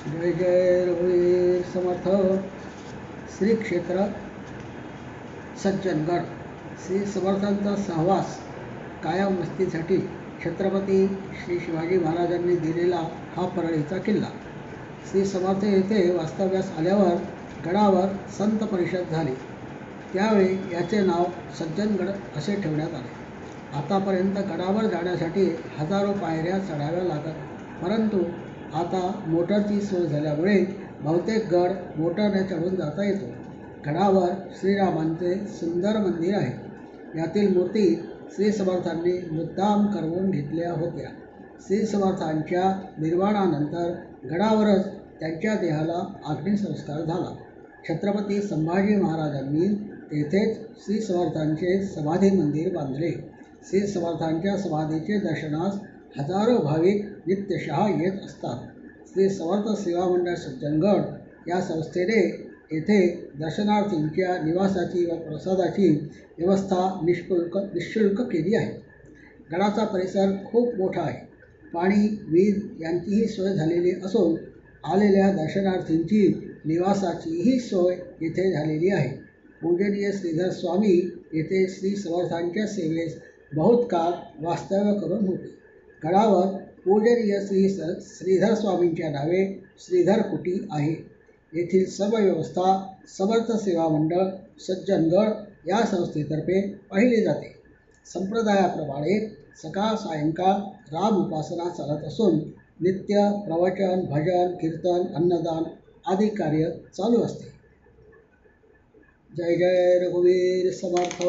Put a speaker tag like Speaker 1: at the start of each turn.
Speaker 1: जय जय रघुवीर समर्थ. श्री क्षेत्र सज्जनगड. श्री समर्थांचा सहवास कायम वस्तीसाठी छत्रपती श्री शिवाजी महाराजांनी दिलेला हा परळीचा किल्ला. श्री समर्थ येथे वास्तव्यास आल्यावर गडावर संत परिषद झाली. त्यावेळी याचे नाव सज्जनगड असे ठेवण्यात आले. आतापर्यंत गडावर जाण्यासाठी हजारो पायऱ्या चढाव्या लागत, परंतु आता मोटरची सोय झाल्यामुळे बहुतेक गड मोटरने चढून जाता येतो. गडावर श्रीरामांचे सुंदर मंदिर आहे. यातील मूर्ती श्री समर्थांनी मुद्दाम करवून घेतल्या होत्या. श्री समर्थांच्या निर्वाणानंतर गडावरच त्यांच्या देहाला अग्निसंस्कार झाला. छत्रपती संभाजी महाराजांनी तेथेच श्री समर्थांचे समाधी मंदिर बांधले. श्री समर्थांच्या समाधीचे दर्शनास हजारो भाविक नित्यशः येत असतात. श्री समर्थ सेवा मंडळ सज्जनगड या संस्थेने येथे दर्शनार्थींच्या निवासाची व प्रसादाची व्यवस्था निःशुल्क केली आहे. गडाचा परिसर खूप मोठा आहे. पाणी, वीज यांचीही सोय झालेली असून आलेल्या दर्शनार्थींची निवासाचीही सोय येथे झालेली आहे. पूजनीय श्रीधर स्वामी येथे श्री समर्थांच्या सेवेस बहुत काळ वास्तव्य करून होते. गडावर पूजनीय श्रीधर स्वामींच्या नावे श्रीधर कुटी आहे. येथील सर्व व्यवस्था समर्थ सेवा मंडळ सज्जनगड या संस्थेतर्फे पाहिली जाते. संप्रदायाप्रमाणे सकाळ सायंकाळ राम उपासना चालत असून नित्य प्रवचन, भजन, कीर्तन, अन्नदान आदी कार्य चालू असते. जय जय रघुवीर समर्थ.